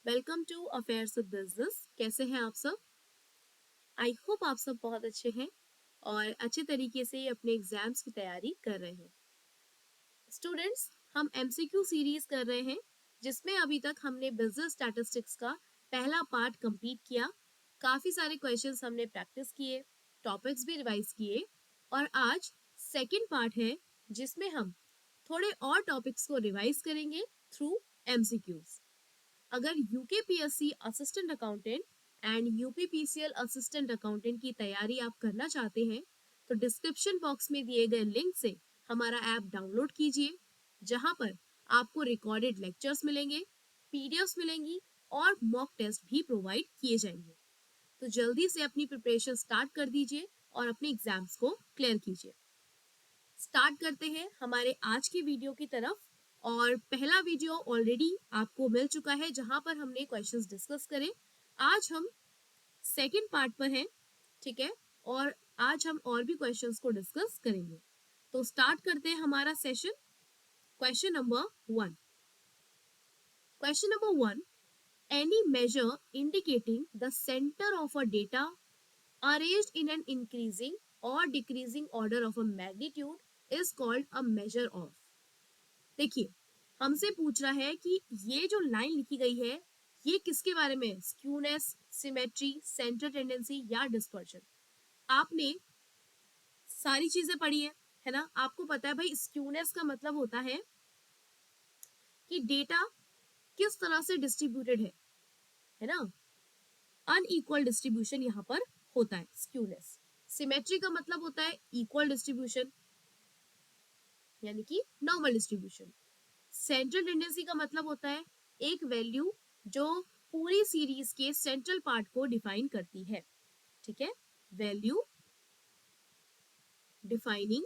Welcome to affairs with business. कैसे हैं आप सब? आई होप आप सब बहुत अच्छे हैं और अच्छे तरीके से अपने एग्जाम्स की तैयारी कर रहे हैं। स्टूडेंट्स, हम एमसीक्यू सीरीज कर रहे हैं जिसमें अभी तक हमने बिजनेस स्टैटिस्टिक्स का पहला पार्ट कंप्लीट किया। काफी सारे क्वेश्चंस हमने प्रैक्टिस किए, टॉपिक्स भी रिवाइज किए और आज सेकंड पार्ट है जिसमें हम थोड़े और टॉपिक्स को रिवाइज करेंगे थ्रू एमसीक्यूज। अगर UKPSC assistant accountant and UPPCL assistant accountant की तैयारी आप करना चाहते हैं तो डिस्क्रिप्शन बॉक्स में दिए गए लिंक से हमारा ऐप डाउनलोड कीजिए, जहां पर आपको रिकॉर्डेड लेक्चर्स मिलेंगे, पीडीएफ्स मिलेंगी और मॉक टेस्ट भी प्रोवाइड किए जाएंगे। तो जल्दी से अपनी प्रिपरेशन स्टार्ट कर दीजिए और अपने एग्जाम्स को क्लियर कीजिए। स्टार्ट करते हैं हमारे आज की वीडियो की तरफ। और पहला वीडियो ऑलरेडी आपको मिल चुका है जहां पर हमने क्वेश्चंस डिस्कस करे। आज हम सेकंड पार्ट पर हैं, ठीक है, और आज हम और भी क्वेश्चंस को डिस्कस करेंगे। तो स्टार्ट करते हैं हमारा session. Question number 1। Question number 1, any measure indicating the centre of a data arranged in an increasing or decreasing order of a magnitude is called a measure of। देखिए, हमसे पूछ रहा है कि ये जो लाइन लिखी गई है ये किसके बारे में है? स्क्यूनेस, सिमेट्री, सेंटर टेंडेंसी या डिस्पर्जन। आपने सारी चीजें पढ़ी है ना? आपको पता है भाई स्क्यूनेस का मतलब होता है कि डेटा किस तरह से डिस्ट्रीब्यूटेड है ना? अनइक्वल डिस्ट्रीब्यूशन यहाँ पर होता है स्क्यूनेस। सिमेट्री का मतलब होता है इक्वल डिस्ट्रीब्यूशन यानी कि नॉर्मल डिस्ट्रीब्यूशन। सेंट्रल टेंडेंसी का मतलब होता है एक वैल्यू जो पूरी सीरीज के सेंट्रल पार्ट को डिफाइन करती है, ठीक है, value defining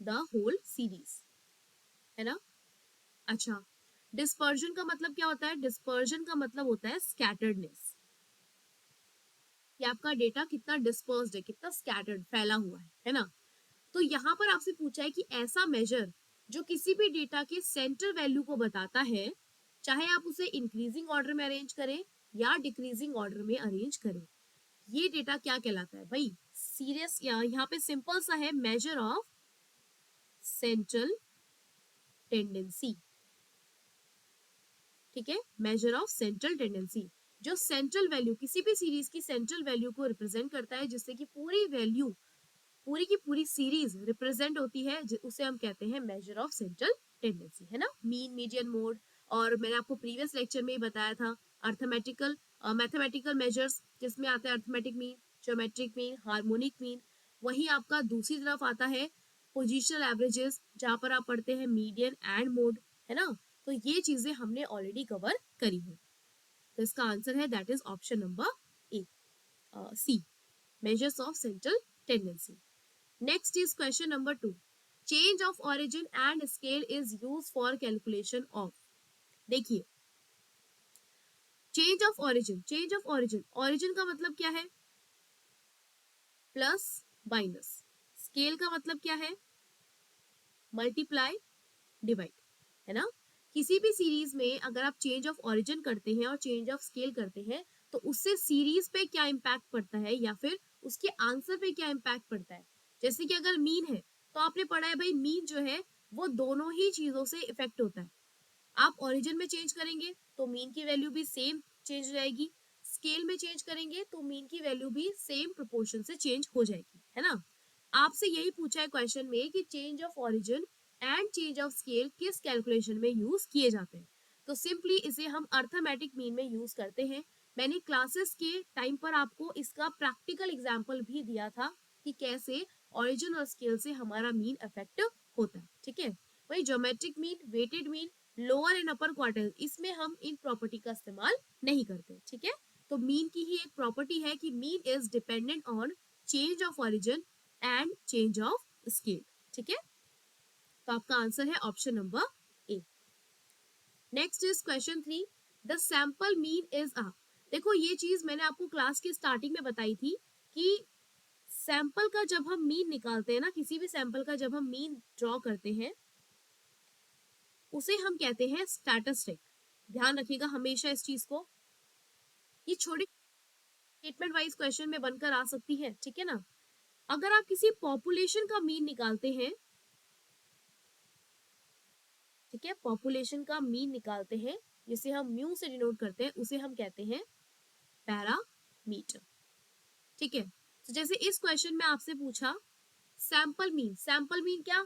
the whole series, है ना? अच्छा, डिस्पर्जन का मतलब क्या होता है? डिस्पर्जन का मतलब होता है स्कैटर्डनेस, कि आपका डेटा कितना डिस्पर्स्ड है, कितना स्कैटर्ड, फैला हुआ है ना? तो यहाँ पर आपसे पूछा है कि ऐसा मेजर जो किसी भी डेटा के सेंटर वैल्यू को बताता है, चाहे आप उसे इंक्रीजिंग ऑर्डर में अरेंज करें या डिक्रीजिंग ऑर्डर में अरेंज करें, ये डेटा क्या कहलाता है भाई? सीरियस, यहाँ पे सिंपल सा है, मेजर ऑफ सेंट्रल टेंडेंसी, ठीक है, मेजर ऑफ सेंट्रल टेंडेंसी। जो सेंट्रल वैल्यू किसी भी सीरीज की सेंट्रल वैल्यू को रिप्रेजेंट करता है, जिससे कि पूरी वैल्यू, पूरी की पूरी सीरीज रिप्रेजेंट होती है, उसे हम कहते हैं मेजर ऑफ सेंट्रल टेंडेंसी, है ना? मीन, मीडियन, मोड, और मैंने आपको प्रीवियस लेक्चर में ही बताया था अर्थमेटिकल मैथमेटिकल मेजर्स, जिसमें आता है arithmetic mean, geometric mean, harmonic mean. वहीं आपका दूसरी तरफ आता है पोजिशनल एवरेजेस, जहां पर आप पढ़ते हैं मीडियन एंड मोड, है ना? तो ये चीजें हमने ऑलरेडी कवर करी है। तो इसका आंसर है that is option number A, C, measures of central tendency. Next is question number 2. Change of origin and scale is used for calculation of। देखिए, चेंज ऑफ ओरिजिन, ओरिजिन का मतलब क्या है? Plus minus. स्केल का मतलब क्या है? Multiply divide, है ना? किसी भी सीरीज में अगर आप चेंज ऑफ ओरिजिन करते हैं और चेंज ऑफ स्केल करते हैं तो उससे सीरीज पे क्या इम्पैक्ट पड़ता है या फिर उसके आंसर पे क्या इम्पैक्ट पड़ता है। जैसे कि अगर मीन है तो आपने पढ़ा है भाई, मीन जो है वो दोनों ही चीजों से इफेक्ट होता है। आप ओरिजिन में चेंज करेंगे तो मीन की वैल्यू भी सेम चेंज हो जाएगी, स्केल में चेंज करेंगे तो मीन की वैल्यू भी सेम प्रोपोर्शन से चेंज हो जाएगी, है ना? आपसे यही पूछा है क्वेश्चन में कि change of origin and change of scale किस कैलकुलेशन में यूज किए जाते हैं। तो सिंपली इसे हम अर्थमेटिक मीन में यूज करते हैं। मैंने क्लासेस के टाइम पर आपको इसका प्रैक्टिकल एग्जाम्पल भी दिया था कि कैसे ओरिजिन और स्केल से हमारा मीन अफेक्ट होता है, ठीक है? वही geometric mean, weighted mean, lower and upper quarter, इसमें हम इन प्रॉपर्टी का इस्तेमाल नहीं करते, ठीक है? तो मीन की ही एक प्रॉपर्टी है कि mean is dependent on change of origin and change of scale, ठीक है? तो आपका आंसर है option number A. Next is question 3, the sample mean is a. देखो, ये चीज मैंने आपको क्लास के स्टार्टिंग में बताई थी कि सैंपल का जब हम मीन निकालते हैं ना, किसी भी सैंपल का जब हम मीन ड्रॉ करते हैं उसे हम कहते हैं स्टैटिस्टिक। ध्यान रखिएगा हमेशा इस चीज को, ये छोटी स्टेटमेंट वाइज क्वेश्चन में बनकर आ सकती है, ठीक है ना। अगर आप किसी पॉपुलेशन का मीन निकालते हैं, ठीक है, पॉपुलेशन का मीन निकालते हैं, जिसे हम म्यू से डिनोट करते हैं, उसे हम कहते हैं पैरामीटर, ठीक है। तो जैसे इस क्वेश्चन में आपसे पूछा सैंपल मीन, सैंपल मीन क्या,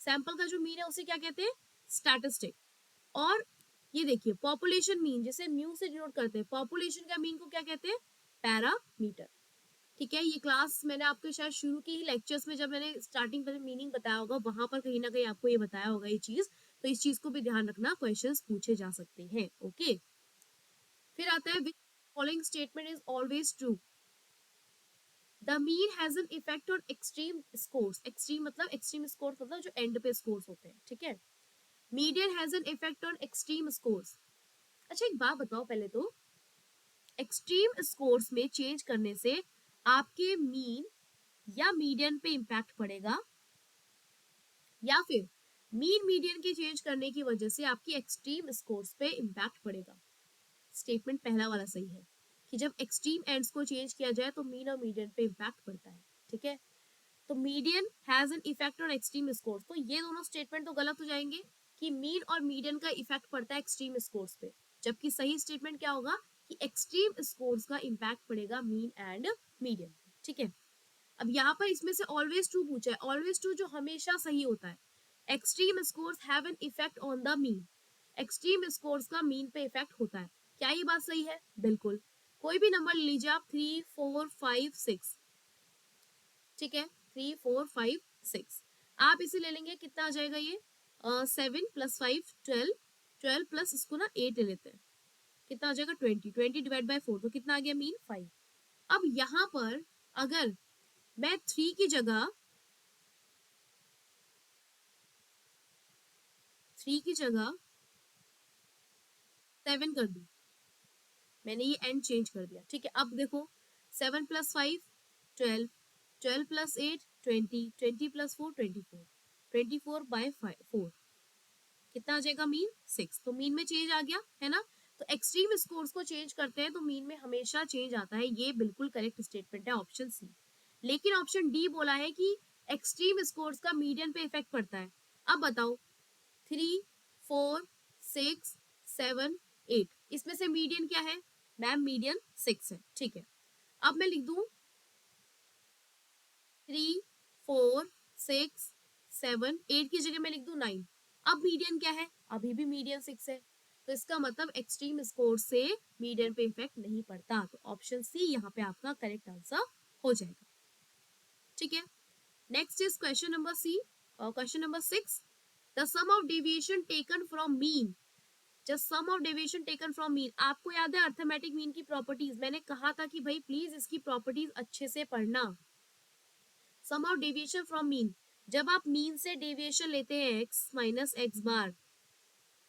सैंपल का जो मीन है उसे क्या कहते हैं, स्टैटिस्टिक। और ये देखिए पॉपुलेशन मीन, जिसे म्यू से डिनोट करते हैं, पॉपुलेशन का मीन को क्या कहते हैं, पैरामीटर, ठीक है। ये क्लास मैंने आपको शायद शुरू की ही लेक्चर्स में जब मैंने स्टार्टिंग पर मीनिंग बताया होगा, वहां पर कहीं ना कहीं आपको ये बताया होगा ये चीज, तो इस चीज को भी ध्यान रखना, क्वेश्चंस पूछे जा सकते हैं, ओके। फिर आता है which following statement is always true, the mean has an effect on extreme scores, extreme मतलब extreme scores मतलब जो एंड पे स्कोर्स होते हैं, ठीक है। Median has an effect on extreme scores. अच्छा एक बात बताओ पहले तो, एक्सट्रीम स्कोर्स में चेंज करने से आपके मीन या मीडियन पे इम्पैक्ट पड़ेगा, या फिर मीन मीडियन के चेंज करने की वजह से आपकी एक्सट्रीम स्कोर्स पे इम्पैक्ट पड़ेगा। स्टेटमेंट पहला वाला सही है कि जब एक्सट्रीम एंड्स को चेंज किया जाए तो मीन और मीडियन पे इम्पैक्ट पड़ता है, ठीक है। तो median has an effect on extreme scores, तो ये दोनों स्टेटमेंट तो गलत हो जाएंगे कि मीन और मीडियन का इफेक्ट पड़ता है एक्सट्रीम स्कोर्स पे, जबकि सही स्टेटमेंट क्या होगा कि एक्सट्रीम स्कोर्स का इम्पैक्ट पड़ेगा मीन एंड मीडियन, ठीक है। अब यहाँ पर इसमें से ऑलवेज ट्रू पूछा है, ऑलवेज ट्रू जो हमेशा सही होता है, extreme scores have an effect on the mean, extreme scores का मीन पे इफेक्ट होता है, क्या ये बात सही है, बिल्कुल। कोई भी नंबर लीजिए आप 3 4 5 6, ठीक है, 3 4 5 6, आप इसे ले लेंगे, कितना आ जाएगा ये 7 + 5 12, 12 प्लस इसको ना 8 ले लेते हैं, कितना आ जाएगा 20, 20 डिवाइड बाय 4, तो कितना आ गया मीन 5। अब यहाँ पर अगर मैं 3 की जगह 7 कर दूं, मैंने ये एंड चेंज कर दिया, ठीक है। अब देखो 7 + 5 12, 12 + 8 20, 20 + 4 24, 24/4 कितना आ जाएगा मीन 6, तो मीन में चेंज आ गया है ना। तो एक्सट्रीम स्कोर्स को चेंज करते हैं तो मीन में हमेशा चेंज आता है, ये बिल्कुल करेक्ट स्टेटमेंट है ऑप्शन सी। लेकिन ऑप्शन डी बोला है कि एक्सट्रीम स्कोर्स का मीडियन पे इफेक्ट पड़ता है। अब बताओ 3 4 6 7 8, इसमें से मीडियन क्या है मैम, मीडियन 6 है, ठीक है। अब मैं लिख दूं 3 4 6 7 8 की जगह मैं लिख दूं 9, अब मीडियन क्या है, अभी भी मीडियन 6 है, तो इसका मतलब एक्सट्रीम स्कोर से मीडियन पे इफेक्ट नहीं पड़ता, तो ऑप्शन सी यहाँ पे आपका करेक्ट आंसर हो जाएगा, ठीक है। Next is question number C, question number 6, the sum of deviation taken from mean, just sum of deviation taken from mean, आपको याद है अर्थमेटिक मीन की प्रॉपर्टीज, मैंने कहा था कि भाई प्लीज इसकी प्रॉपर्टीज अच्छे से पढ़ना। सम ऑफ डेविएशन फ्रॉम मीन, जब आप मीन से डेविएशन लेते हैं x माइनस एक्स बार,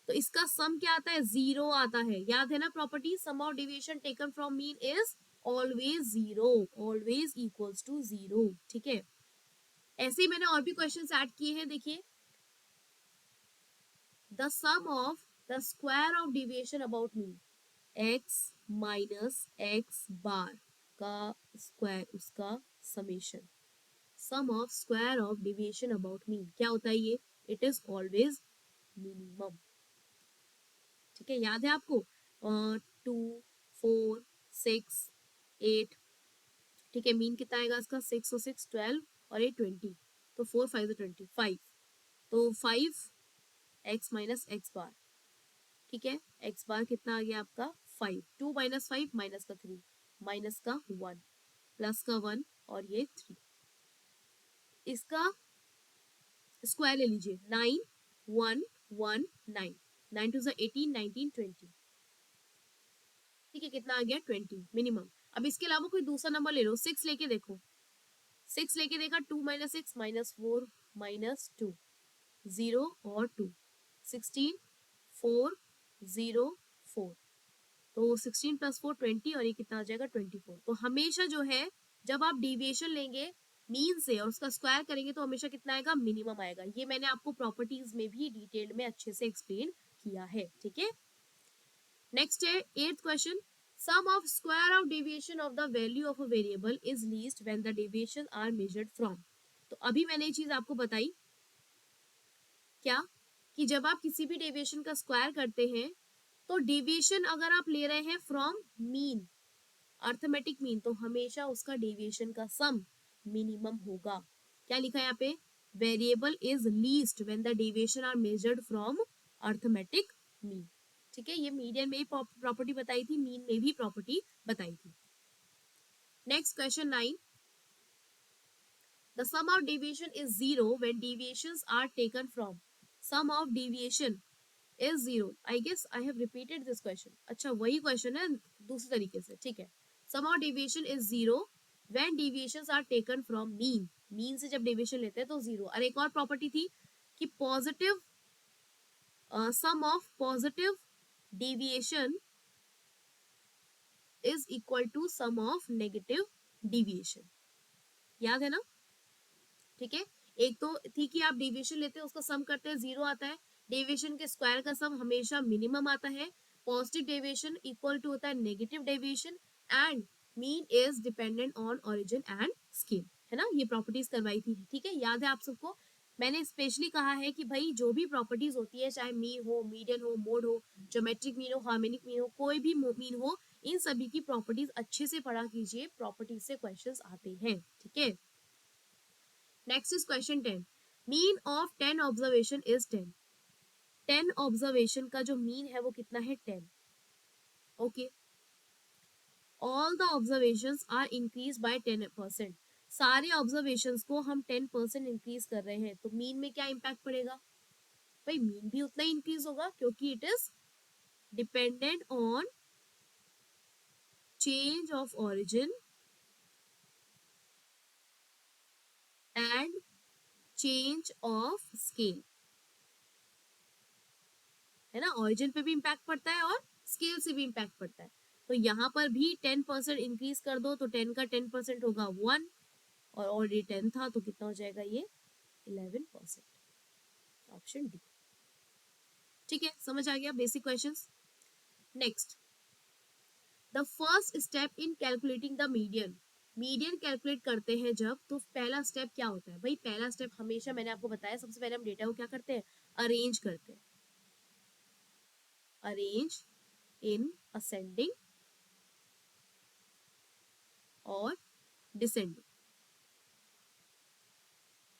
तो इसका सम क्या आता है, 0 आता है, याद है ना property, sum of deviation taken from mean is always 0, always equals to 0, ठीक है। ऐसे ही मैंने और भी क्वेश्चंस ऐड किए हैं, देखिए the sum of the square of deviation about mean, x minus x bar का स्क्वायर, उसका summation, sum of square of deviation about mean क्या होता है ये, इट इज ऑलवेज मिनिमम, ठीक है। याद है आपको 2 4 6 8, ठीक है, मीन कितना आएगा इसका 6 और 6 12 और 8 20, तो 4 5 25, तो 5 x माइनस एक्स बार, ठीक है, एक्स बार कितना आ गया आपका 5, 2 - 5 माइनस का 3 माइनस का 1 प्लस का 1 और ये 3, इसका स्क्वायर ले लीजिए 9 1 1 9, 9 2 18 19 20, ठीक है, कितना आ गया 20 मिनिमम। अब इसके अलावा कोई दूसरा नंबर ले लो, 6 लेके देखो, 6 लेके देखा 2 - 6 -4 -2 0 और 2 16 4 0 4, तो 16 + 4 20 और ये कितना आ जाएगा 24। तो हमेशा जो है जब आप डेविएशन लेंगे मीन से और उसका स्क्वायर करेंगे तो हमेशा कितना आएगा, मिनिमम आएगा, ये मैंने आपको प्रॉपर्टीज में भी डिटेल में अच्छे से एक्सप्लेन किया है, ठीक है। नेक्स्ट है 8th question, sum of square of deviation of the value of a variable is least when the deviation are measured from. तो अभी मैंने ये चीज आपको बताई क्या, कि जब आप किसी भी डेविएशन का स्क्वायर करते हैं तो डेविएशन अगर आप ले रहे हैं फ्रॉम मीन, अर्थमेटिक मीन, तो हमेशा उसका डेविएशन का सम मिनिमम होगा। क्या लिखा है यहाँ पे, variable is least when the deviation are measured from arithmetic mean. ठीक है, ये मीडियन में भी प्रॉपर्टी बताई थी, मीन में भी प्रॉपर्टी बताई थी। Next question 9, the sum of deviation is zero when deviations are taken from, sum of deviation is zero. I guess I have repeated this question. अच्छा वही क्वेश्चन है दूसरे तरीके से, ठीक है। Sum of deviation is zero when deviations are taken from mean, mean से जब डेविएशन लेते हैं तो जीरो। और एक और प्रॉपर्टी थी कि positive sum of positive deviation is equal to sum of negative deviation, याद है ना। ठीक है, एक तो थी कि आप डेविएशन लेते हैं उसका सम करते हैं जीरो आता है, डेविएशन के स्क्वायर का सम हमेशा मिनिमम आता है, पॉजिटिव डेविएशन इक्वल टू होता है negative deviation, and mean is dependent on origin and scale, है ना। ये प्रॉपर्टीज करवाई थी, ठीक है, याद है आप सबको। मैंने स्पेशली कहा है कि भाई जो भी प्रॉपर्टीज होती है, चाहे मीन हो, मीडियन हो, मोड हो, ज्योमेट्रिक मीन हो, हार्मोनिक मीन हो, कोई भी मीन हो, इन सभी की प्रॉपर्टीज अच्छे से पढ़ा कीजिए, प्रॉपर्टीज से क्वेश्चंस आते हैं। ठीक है, next is question 10, mean of 10 observation is 10। 10 observation का जो मीन है वो कितना है, 10। Okay, all the observations are increase by 10%। सारे ऑब्जर्वेशंस को हम 10% इंक्रीज कर रहे हैं, तो मीन में क्या इम्पैक्ट पड़ेगा, भाई मीन भी उतना ही इंक्रीज होगा, क्योंकि it is dependent on change of origin and change of scale, है ना। ओरिजिन पे भी इम्पैक्ट पड़ता है और स्केल से भी इम्पैक्ट पड़ता है। तो यहाँ पर भी 10% इंक्रीज कर दो तो 10 का 10% होगा 1, और ऑलरेडी 10 था तो कितना हो जाएगा ये 11%, ऑप्शन डी। ठीक है, समझ आ गया basic questions. Next, the first step in calculating the median, median calculate करते हैं जब, तो पहला स्टेप क्या होता है भाई, पहला स्टेप हमेशा मैंने आपको बताया, सबसे पहले हम डेटा को क्या करते हैं, अरेंज करते हैं, अरेंज इन असेंडिंग और डिसेंडिंग,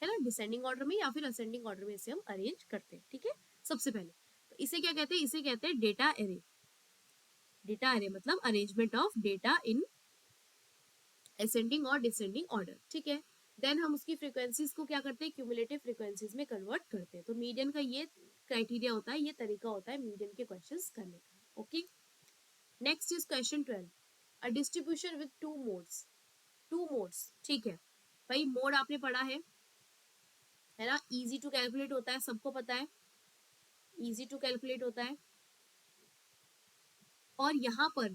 है ना, डिसेंडिंग ऑर्डर में या फिर असेंडिंग ऑर्डर में इसे हम अरेंज करते हैं। ठीक है, सबसे पहले तो इसे क्या कहते हैं, इसे कहते हैं डेटा एरे। डेटा एरे मतलब arrangement of data in ascending और डिसेंडिंग ऑर्डर। ठीक है, देन हम उसकी फ्रीक्वेंसीज को क्या करते हैं, क्यूमुलेटिव फ्रीक्वेंसीज में कन्वर्ट करते हैं। तो मीडियन का ये क्राइटेरिया होता है, ये तरीका होता है मीडियन के क्वेश्चंस करने का। Okay, next is question 12, a distribution with two modes, two modes. ठीक है भाई, मोड आपने पढ़ा है ना, इजी टू कैलकुलेट होता है, सबको पता है, इजी टू कैलकुलेट होता है, और यहाँ पर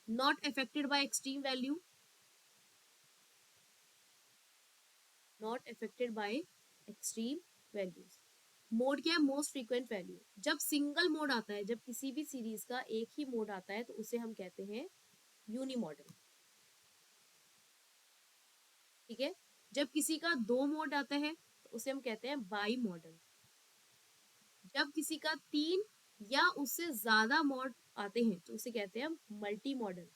not affected by extreme value, not affected by extreme values. Mode क्या है, मोस्ट फ्रीक्वेंट वैल्यू। जब सिंगल मोड आता है, जब किसी भी सीरीज का एक ही मोड आता है, तो उसे हम कहते हैं यूनी मॉडल। ठीक है, जब किसी का दो मोड आता है तो उसे हम कहते हैं बाई मॉडल। जब किसी का तीन या उससे ज्यादा मोड आते हैं तो उसे कहते हैं हम मल्टी मॉडल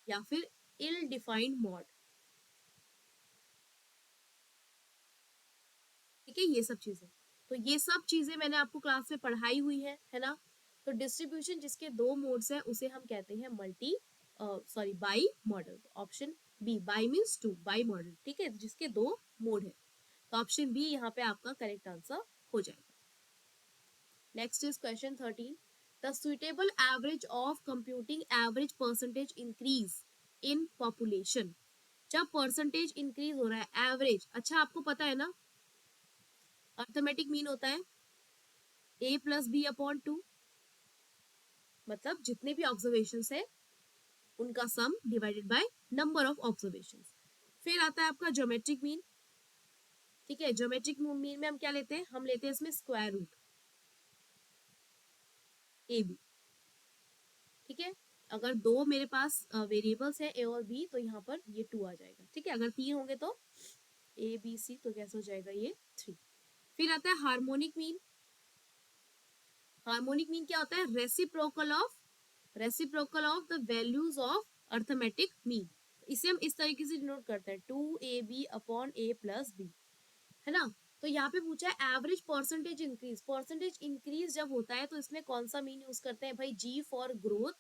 या फिर इल डिफाइंड मोड। ठीक है, ये सब चीजें, तो ये सब चीजें मैंने आपको क्लास में पढ़ाई हुई है ना। तो डिस्ट्रीब्यूशन जिसके दो मोड्स हैं उसे हम कहते हैं multi sorry bimodal. Option B, bi means two, bimodal. ठीक है, जिसके दो मोड है, तो ऑप्शन बी यहाँ पे आपका करेक्ट आंसर हो जाएगा। Next is question 13, the suitable average of computing average percentage increase in population. जब परसेंटेज इंक्रीज हो रहा है, एवरेज, अच्छा आपको पता है ना, अर्थमेटिक मीन होता है a plus B upon two, मतलब जितने भी ऑब्जर्वेशन है उनका sum divided by number of observation. फिर आता है आपका ज्योमेट्रिक मीन। ठीक है, ज्योमेट्रिक मीन में हम क्या लेते हैं, हम लेते हैं इसमें स्क्वायर रूट। ए बी, ठीक है। अगर दो मेरे पास वेरिएबल्स है ए और बी तो यहाँ पर ये 2 आ जाएगा, ठीक है। अगर 3 होंगे तो ए बी सी, तो कैसे हो जाएगा ये 3। फिर आता है हार्मोनिक मीन। हार्मोनिक मीन क्या होता है? Reciprocal of the values of arithmetic mean. इसे हम इस तरीके से डिनोट करते हैं 2ab upon a plus B, है ना। तो यहाँ पे पूछा है average percentage increase. Percentage increase जब होता है तो इसमें कौन सा मीन यूज करते हैं भाई? जी फॉर ग्रोथ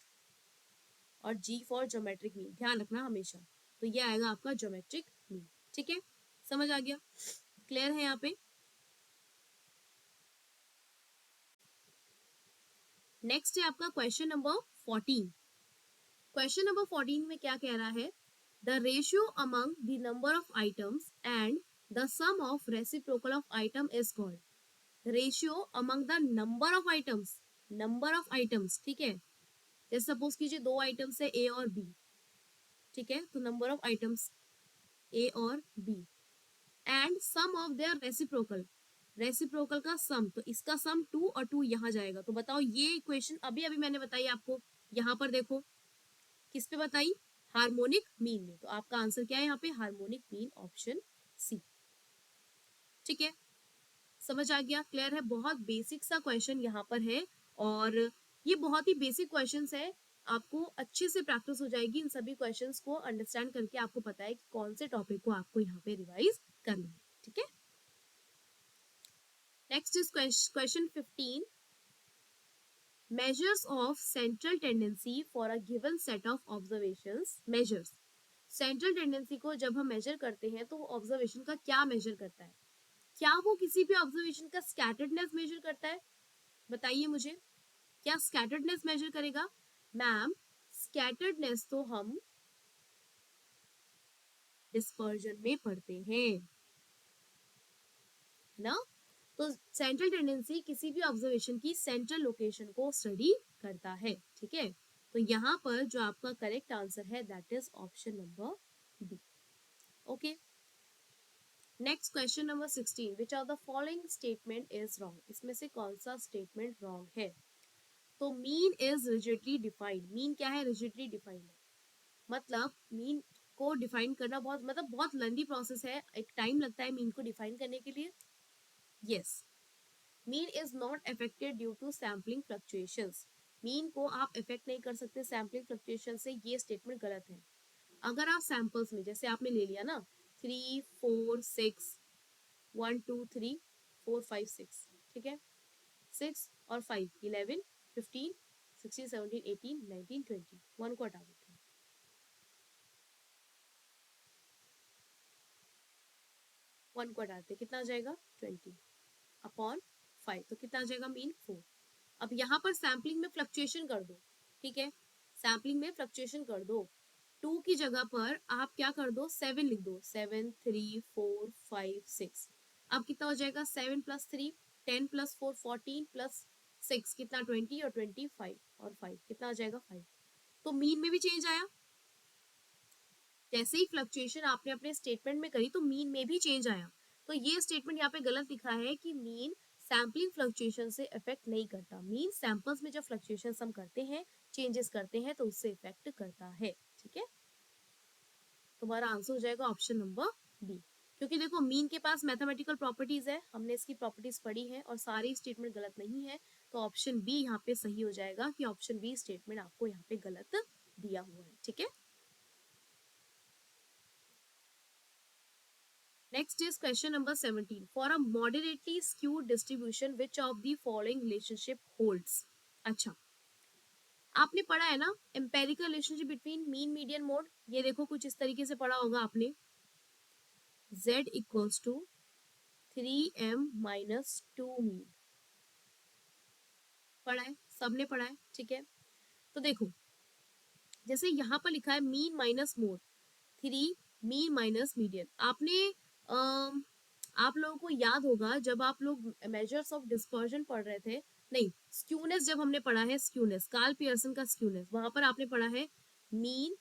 और जी फॉर ज्योमेट्रिक मीन, ध्यान रखना हमेशा। तो ये आएगा आपका ज्योमेट्रिक मीन, ठीक है। समझ आ गया? क्लियर है यहाँ पे? नेक्स्ट है आपका क्वेश्चन नंबर 14। क्वेश्चन नंबर 14 में क्या कह रहा है? The ratio among the number of items and the sum of reciprocal of item is called. Ratio among the number of items, number of items, ठीक है। जैसे सपोज कीजिए दो आइटम्स है ए और बी, ठीक है। तो नंबर ऑफ आइटम्स ए और B and sum of their reciprocal, reciprocal का सम, तो इसका सम 2 और 2 यहाँ जाएगा। तो बताओ ये इक्वेशन अभी अभी मैंने बताई आपको, यहाँ पर देखो किस पे बताई? हार्मोनिक मीन में। तो आपका आंसर क्या है यहाँ पे? हार्मोनिक मीन, ऑप्शन सी, ठीक है। समझ आ गया? क्लियर है? बहुत बेसिक सा क्वेश्चन यहाँ पर है और ये बहुत ही बेसिक क्वेश्चंस है। आपको अच्छे से प्रैक्टिस हो जाएगी इन सभी क्वेश्चंस को अंडरस्टैंड करके। आपको पता है कि कौन से टॉपिक को आपको यहाँ पे रिवाइज करना है, ठीक है। Next is question 15। measures of central tendency for a given set of observations measures। Central tendency को जब हम मेजर करते हैं तो वो ऑब्जर्वेशन का क्या मेजर करता है? क्या वो किसी भी ऑब्जर्वेशन का स्कैटर्डनेस मेजर करता है? बताइए मुझे, क्या स्कैटर्डनेस मेजर करेगा? मैम, स्कैटर्डनेस तो हम डिस्पर्जन में पढ़ते हैं, है ना। तो सेंट्रल टेंडेंसी किसी भी ऑब्जर्वेशन की सेंट्रल लोकेशन को स्टडी करता है, ठीक है। तो यहाँ पर जो आपका करेक्ट आंसर है that is option number B, okay. Next question number 16। Which are the following statement is wrong. इसमें से कौन सा स्टेटमेंट रॉन्ग है? तो mean is rigidly defined. Mean क्या है? रिजिडली डिफाइंड है। मतलब मीन को डिफाइन करना बहुत लंबी प्रोसेस है, एक टाइम लगता है मीन को डिफाइन करने के लिए। Yes, mean is not affected due to sampling fluctuations. Mean को आप इफेक्ट नहीं कर सकते सैम्पलिंग फ्लक्चुएशन से, ये स्टेटमेंट गलत है। अगर आप सैंपल्स में जैसे आपने ले लिया ना 3 4 6 1 2 3 4 5 6, ठीक है, 6 और 5 11 15 16 17 18 19 20, 1 को हटा देते हैं, 1 को हटाते कितना आ जाएगा 20 अपॉन 5, तो कितना आ जाएगा मीन 4। अब यहाँ पर सैम्पलिंग में फ्लक्चुएशन कर दो, ठीक है, सैम्पलिंग में फ्लक्चुएशन कर दो। 2 की जगह पर आप क्या कर दो 7 लिख दो, 7 3 4 5 6। अब कितना हो जाएगा 7 प्लस 3 10 प्लस 4 14 प्लस 6 कितना 20 और 25 और 5 कितना आ जाएगा 5। तो मीन में भी चेंज आया। जैसे ही फ्लक्चुएशन आपने अपने स्टेटमेंट में करी तो मीन में भी चेंज आया। तो ये स्टेटमेंट यहाँ पे गलत लिखा है कि मीन सैम्पलिंग फ्लक्चुएशन से इफेक्ट नहीं करता। मीन सैंपल्स में जब फ्लक्चुएशन हम करते हैं, चेंजेस करते हैं, तो उससे इफेक्ट करता है, ठीक है। तुम्हारा आंसर हो जाएगा ऑप्शन नंबर बी। क्योंकि देखो मीन के पास मैथमेटिकल प्रॉपर्टीज है, हमने इसकी प्रॉपर्टीज पढ़ी है और सारी स्टेटमेंट गलत नहीं है। तो ऑप्शन बी यहाँ पे सही हो जाएगा कि ऑप्शन बी स्टेटमेंट आपको यहाँ पे गलत दिया हुआ है, ठीक है। Next is question number 17. For a moderately skewed distribution, which of the following relationship holds? अच्छा, आपने पढ़ा है ना empirical relationship between mean median mode. ये देखो कुछ इस तरीके से पढ़ा होगा आपने, z equals to 3m minus 2 mean. पढ़ा है, सबने पढ़ा है, ठीक है। तो देखो जैसे यहाँ पर लिखा है mean minus mode, 3 mean minus median. आपने आप लोगों को याद होगा जब आप लोग मेजर्स ऑफ डिस्पर्जन पढ़ रहे थे, नहीं स्क्यूनेस जब हमने पढ़ा है, स्क्यूनेस कार्ल पियर्सन का स्क्यूनेस, वहां पर आपने पढ़ा है mean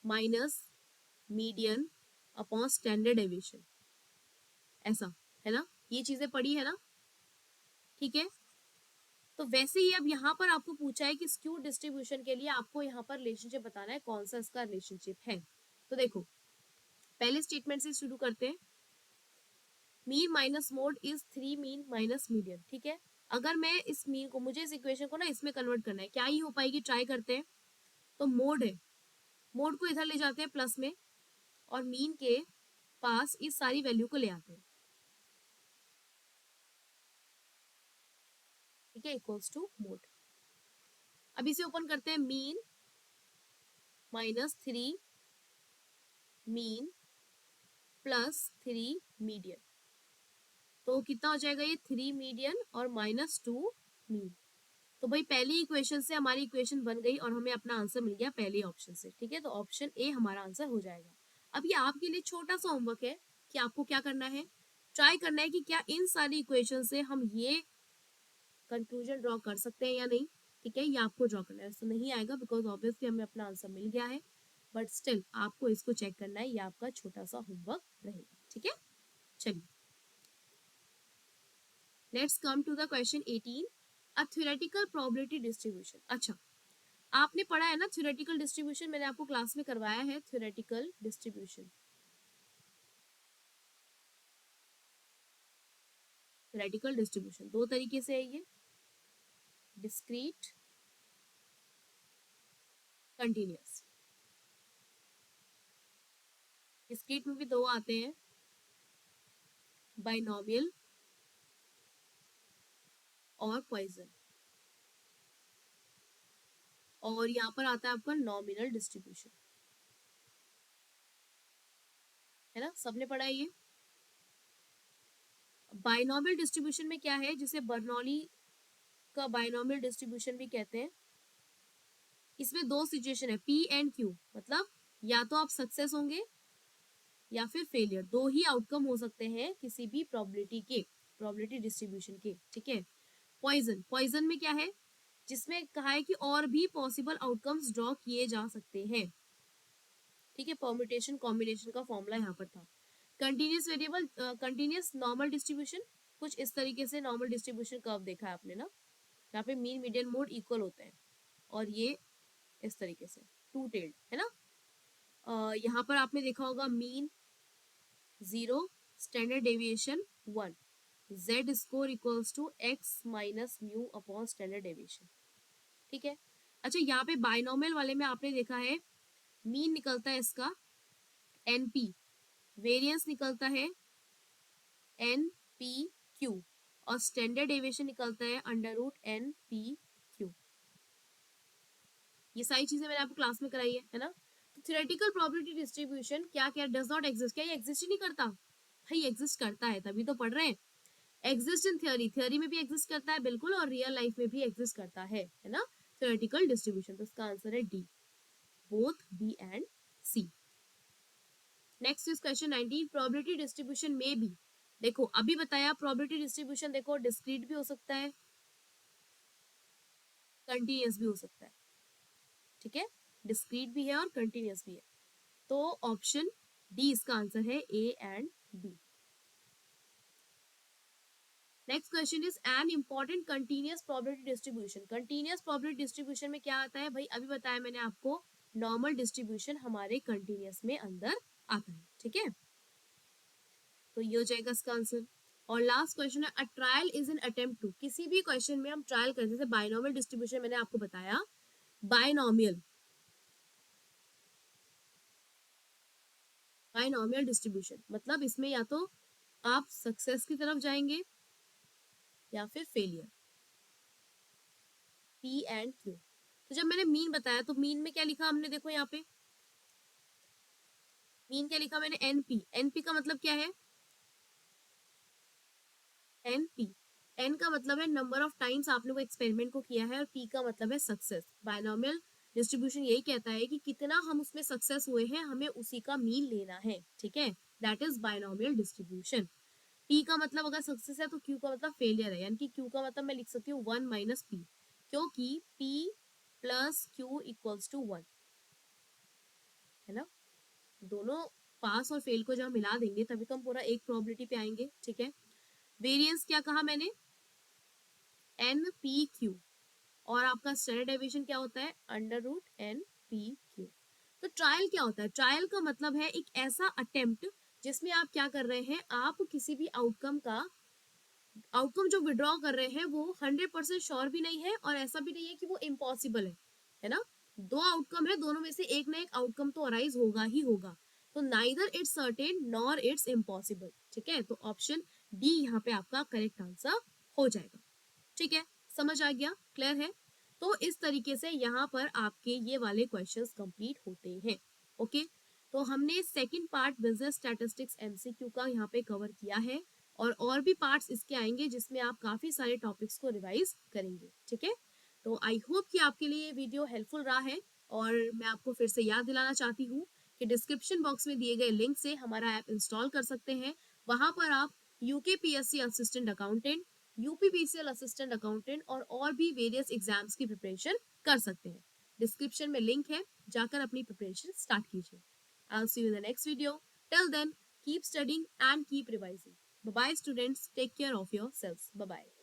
minus median upon standard deviation, ऐसा है ना, ये चीजें पढ़ी है ना, ठीक है। तो वैसे ही अब यहाँ पर आपको पूछा है कि स्क्यू डिस्ट्रीब्यूशन के लिए आपको यहाँ पर रिलेशनशिप बताना है, कौन सा इसका रिलेशनशिप है। तो देखो पहले स्टेटमेंट से शुरू करते हैं। Mean minus mode is 3 mean minus median. ठीक है, अगर मैं इस मीन को, मुझे इस इक्वेशन को ना इसमें कन्वर्ट करना है, क्या ही हो पाएगी, ट्राई करते हैं। तो मोड है, मोड को इधर ले जाते हैं प्लस में, और मीन के पास इस सारी वैल्यू को ले आते हैं। ठीक है, इक्वल्स टू मोड। अब इसे ओपन करते हैं, mean minus 3 mean plus 3 median. तो कितना हो जाएगा ये, 3 मीडियन और माइनस 2 मीन। तो भाई पहली इक्वेशन से हमारी इक्वेशन बन गई और हमें अपना आंसर मिल गया पहले ऑप्शन से। ठीक है, तो ऑप्शन ए हमारा आंसर हो जाएगा। अब ये आपके लिए छोटा सा होमवर्क है कि आपको क्या करना है, ट्राई करना है कि क्या इन सारी इक्वेशन से हम ये कंक्लूजन ड्रॉ कर सकते हैं या नहीं। ठीक है, ये आपको ड्रॉ करना है। ऐसा नहीं आएगा बिकॉज ऑब्वियसली हमें अपना आंसर मिल गया है, बट स्टिल आपको इसको चेक करना है, ये आपका छोटा सा होमवर्क रहेगा। ठीक है, चलिए let's come to the question 18, a theoretical probability distribution. अच्छा, आपने पढ़ा है ना थ्योरेटिकल डिस्ट्रीब्यूशन, मैंने आपको क्लास में करवाया है थ्योरेटिकल डिस्ट्रीब्यूशन। थ्योरेटिकल डिस्ट्रीब्यूशन दो तरीके से है ये, डिस्क्रीट, कंटिन्यूअस। डिस्क्रीट में भी दो आते हैं, बाइनोमियल और पॉइजन, और यहाँ पर आता है आपका नॉमिनल डिस्ट्रीब्यूशन। है ना, सबने पढ़ा है ये। बाइनोमियल डिस्ट्रीब्यूशन में क्या है, जिसे बर्नौली का बाइनोमियल डिस्ट्रीब्यूशन भी कहते हैं। इसमें दो सिचुएशन है, पी एंड क्यू, मतलब या तो आप सक्सेस होंगे या फिर फेलियर, दो ही आउटकम हो सकते हैं किसी भी प्रोबेबिलिटी के, प्रोबेबिलिटी डिस्ट्रीब्यूशन के। ठीक है, पॉइजन, पॉइजन में क्या है, जिसमें कहा है कि और भी पॉसिबल आउटकम्स ड्रॉ किए जा सकते हैं। ठीक है, परम्यूटेशन कॉम्बिनेशन का फॉर्मूला यहाँ पर था। Continuous variable, continuous normal distribution, कुछ इस तरीके से नॉर्मल डिस्ट्रीब्यूशन कर्व देखा है आपने ना, यहाँ पे मीन मीडियन मोड इक्वल होते हैं, और ये इस तरीके से टू टेल्ड है ना। यहाँ पर आपने देखा होगा mean 0, standard deviation 1, z score equals to x minus mu upon standard deviation. ठीक है, अच्छा यहाँ पे बाइनोमियल वाले में आपने देखा है मीन निकलता है इसका np, वेरिएंस निकलता है npq, और स्टैंडर्ड डेविएशन निकलता है अंडर रूट npq। ये सारी चीजें मैंने आपको क्लास में कराई है ना। तो थ्योरेटिकल प्रोबेबिलिटी डिस्ट्रीब्यूशन क्या क्या डज नॉट एग्जिस्ट, क्या ये एग्जिस्ट ही नहीं करता, भाई एग्जिस्ट करता है, तभी तो पढ़ रहे हैं। एग्जिस्ट इन थ्योरी, थ्योरी में भी एग्जिस्ट करता है बिल्कुल, और रियल लाइफ में भी एग्जिस्ट करता है ना थ्योरेटिकल डिस्ट्रीब्यूशन। तो इसका आंसर है D, both B and C. Next is question 19, probability distribution में बी। देखो अभी बताया प्रोबेबिलिटी डिस्ट्रीब्यूशन, देखो डिस्क्रीट भी हो सकता है, कंटिन्यूअस भी हो सकता है। ठीक है, डिस्क्रीट भी है और कंटिन्यूअस भी है, तो ऑप्शन डी इसका आंसर है, A and B. Next question is an important continuous probability distribution. Continuous probability distribution में क्या आता है भाई, अभी बताया मैंने आपको, नॉर्मल डिस्ट्रीब्यूशन हमारे कंटिन्यूअस में अंदर आता है। ठीक है, तो ये हो जाएगा इसका आंसर। और लास्ट क्वेश्चन है, a trial is an attempt to, किसी भी क्वेश्चन में हम ट्रायल करते, जैसे बाइनोमियल डिस्ट्रीब्यूशन मैंने आपको बताया, बाइनोमियल, बाइनोमियल डिस्ट्रीब्यूशन मतलब इसमें या तो आप सक्सेस की तरफ जाएंगे या फिर फेलियर, पी एंड क्यू। तो जब मैंने मीन बताया तो मीन में क्या लिखा हमने, देखो यहाँ पे मीन क्या लिखा मैंने, एनपी, एनपी का मतलब क्या है, एनपी, एन का मतलब है नंबर ऑफ टाइम्स आपने वो एक्सपेरिमेंट को किया है, और पी का मतलब है सक्सेस। बाइनोमियल डिस्ट्रीब्यूशन यही कहता है कि कितना हम उसमें सक्सेस हुए हैं, हमें उसी का मीन लेना है। ठीक है, that is binomial distribution. P का मतलब अगर सक्सेस है तो क्यू का मतलब फेलियर है, यानी कि क्यू का मतलब मैं लिख सकती हूँ 1 माइनस पी, क्योंकि P plus Q equals to 1, है ना। दोनों पास और फेल को जब मिला देंगे तभी तो हम पूरा एक प्रोबेबिलिटी पे आएंगे। ठीक है, वेरिएंस क्या कहा मैंने, NPQ, और आपका स्टैंडर्ड डेविएशन क्या होता है, √NPQ। तो ट्रायल क्या होता है, ट्रायल का मतलब है एक ऐसा अटेम्प्ट जिसमें आप क्या कर रहे हैं, आप किसी भी आउटकम जो विड्रॉ कर रहे हैं वो 100% श्योर भी नहीं है और ऐसा भी नहीं है कि वो इम्पॉसिबल है ना। दो आउटकम है, दोनों में से एक ना एक आउटकम तो अराइज होगा ही होगा। तो neither it's certain nor it's impossible, ठीक है। तो ऑप्शन डी यहाँ पे आपका करेक्ट आंसर हो जाएगा, ठीक है। समझ आ गया, क्लियर है। तो इस तरीके से यहाँ पर आपके ये वाले क्वेश्चंस कंप्लीट होते हैं। ओके, तो हमने second part business statistics MCQ का यहाँ पे कवर किया है, और भी पार्ट्स इसके आएंगे जिसमें आप काफी सारे टॉपिक्स को रिवाइज करेंगे, ठीक है। तो आई होप कि आपके लिए ये वीडियो हेल्पफुल रहा है, और मैं आपको फिर से याद दिलाना चाहती हूँ कि डिस्क्रिप्शन बॉक्स में दिए गए लिंक से हमारा ऐप इंस्टॉल कर सकते हैं। वहां पर आप UKPSC assistant accountant, UPPCL assistant accountant और भी वेरियस एग्जाम्स की प्रिपरेशन कर सकते हैं। डिस्क्रिप्शन में लिंक है, जाकर अपनी प्रिपरेशन स्टार्ट कीजिए। I'll see you in the next video. Till then, keep studying and keep revising. Bye bye students. Take care of yourselves. Bye bye.